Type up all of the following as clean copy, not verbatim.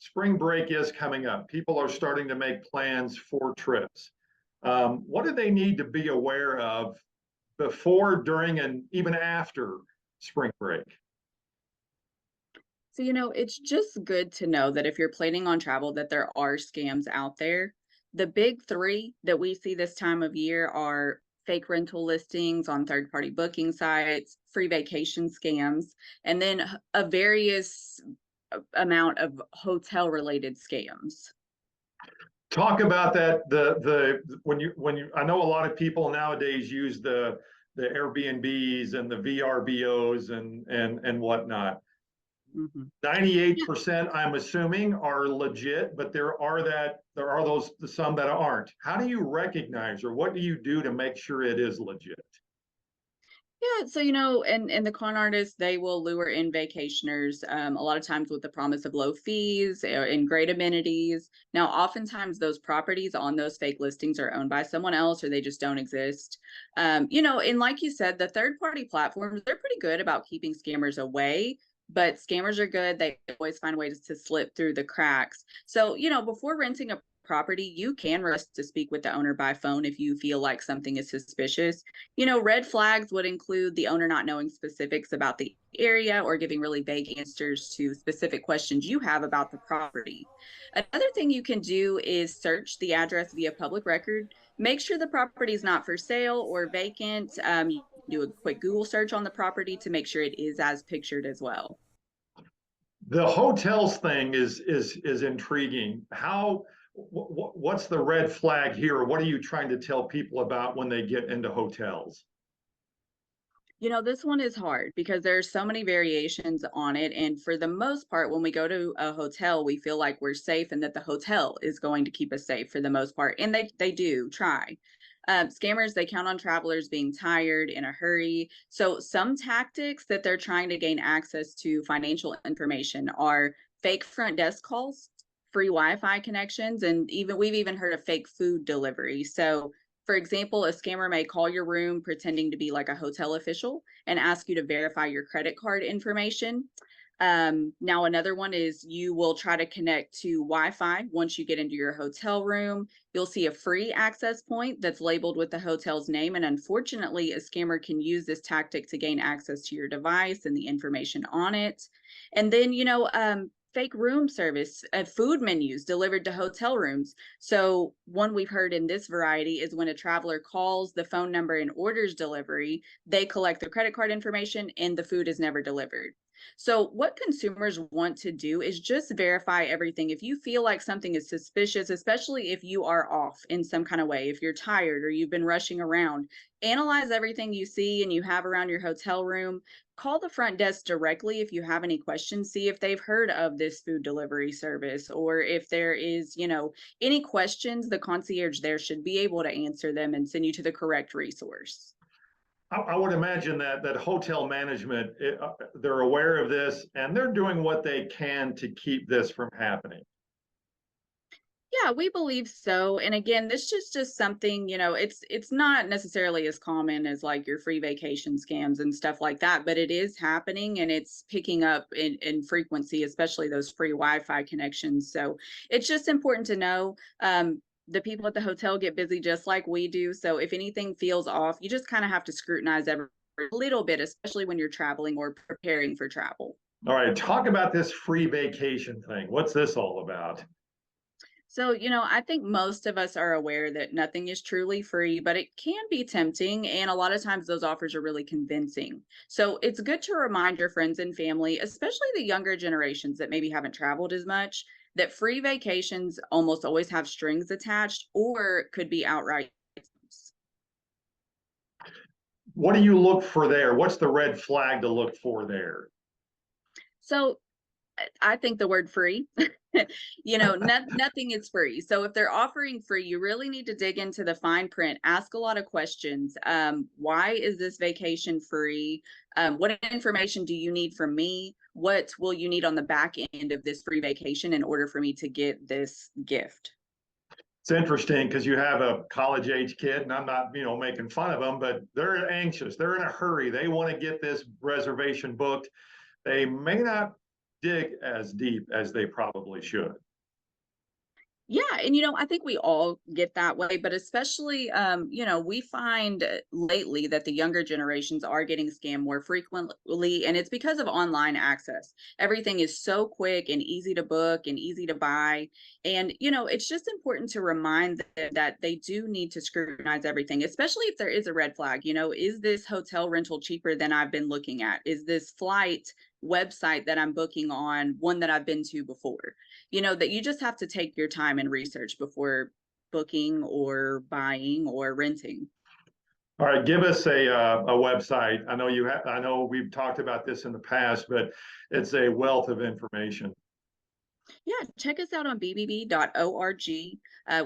spring break is coming up. People are starting to make plans for trips. What do they need to be aware of before, during, and even after spring break? So, it's just good to know that if you're planning on travel, that there are scams out there. The big three that we see this time of year are fake rental listings on third-party booking sites, free vacation scams, and then a various amount of hotel-related scams. Talk about that. The when you I know a lot of people nowadays use the Airbnbs and the VRBOs and whatnot. Mhm. 98%, I'm assuming, are legit, but there are those some that aren't. How do you recognize, or what do you do to make sure it is legit? Yeah, so and the con artists, they will lure in vacationers, a lot of times with the promise of low fees and great amenities. Now, oftentimes those properties on those fake listings are owned by someone else, or they just don't exist. And like you said, the third party platforms, they're pretty good about keeping scammers away. But scammers are good. They always find ways to slip through the cracks. So, before renting a property, you can request to speak with the owner by phone if you feel like something is suspicious. Red flags would include the owner not knowing specifics about the area or giving really vague answers to specific questions you have about the property. Another thing you can do is search the address via public record. Make sure the property is not for sale or vacant. You can do a quick Google search on the property to make sure it is as pictured as well. The hotels thing is intriguing. What's the red flag here? What are you trying to tell people about when they get into hotels? This one is hard because there's so many variations on it. And for the most part, when we go to a hotel, we feel like we're safe and that the hotel is going to keep us safe for the most part. And they do try. Scammers, they count on travelers being tired in a hurry. So some tactics that they're trying to gain access to financial information are fake front desk calls, free Wi-Fi connections, and we've even heard of fake food delivery. So for example, a scammer may call your room pretending to be like a hotel official and ask you to verify your credit card information. Now, another one is you will try to connect to Wi Fi once you get into your hotel room. You'll see a free access point that's labeled with the hotel's name. And unfortunately, a scammer can use this tactic to gain access to your device and the information on it. And then, fake room service, food menus delivered to hotel rooms. So, one we've heard in this variety is when a traveler calls the phone number and orders delivery, they collect their credit card information and the food is never delivered. So, what consumers want to do is just verify everything. If you feel like something is suspicious, especially if you are off in some kind of way, if you're tired or you've been rushing around, analyze everything you see and you have around your hotel room. Call the front desk directly if you have any questions. See if they've heard of this food delivery service, or if there is, any questions, the concierge there should be able to answer them and send you to the correct resource. I would imagine that hotel management, they're aware of this and they're doing what they can to keep this from happening. Yeah, we believe so. And again, this is just something, it's not necessarily as common as like your free vacation scams and stuff like that, but it is happening and it's picking up in frequency, especially those free Wi-Fi connections. So it's just important to know. The people at the hotel get busy just like we do. So if anything feels off, you just kind of have to scrutinize every little bit, especially when you're traveling or preparing for travel. All right, talk about this free vacation thing. What's this all about? So, I think most of us are aware that nothing is truly free, but it can be tempting. And a lot of times those offers are really convincing. So it's good to remind your friends and family, especially the younger generations that maybe haven't traveled as much, that free vacations almost always have strings attached or could be outright. What do you look for there? What's the red flag to look for there? So I think the word free, nothing is free. So if they're offering free, you really need to dig into the fine print, ask a lot of questions. Why is this vacation free? What information do you need from me? What will you need on the back end of this free vacation in order for me to get this gift? It's interesting because you have a college age kid, and I'm not, making fun of them, but they're anxious. They're in a hurry. They want to get this reservation booked. They may not dig as deep as they probably should. Yeah, and I think we all get that way, but especially, we find lately that the younger generations are getting scammed more frequently, and it's because of online access. Everything is so quick and easy to book and easy to buy. And, it's just important to remind them that they do need to scrutinize everything, especially if there is a red flag. Is this hotel rental cheaper than I've been looking at? Is this flight website that I'm booking on one that I've been to before? That you just have to take your time and research before booking or buying or renting. All right, give us a website. I know you have. I know we've talked about this in the past, but it's a wealth of information. Yeah, check us out on bbb.org.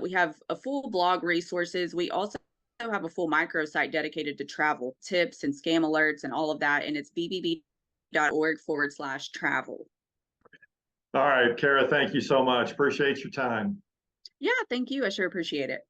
We have a full blog resources. We also have a full microsite dedicated to travel tips and scam alerts and all of that. And it's bbb.org/travel. All right, Kara, thank you so much. Appreciate your time. Yeah, thank you. I sure appreciate it.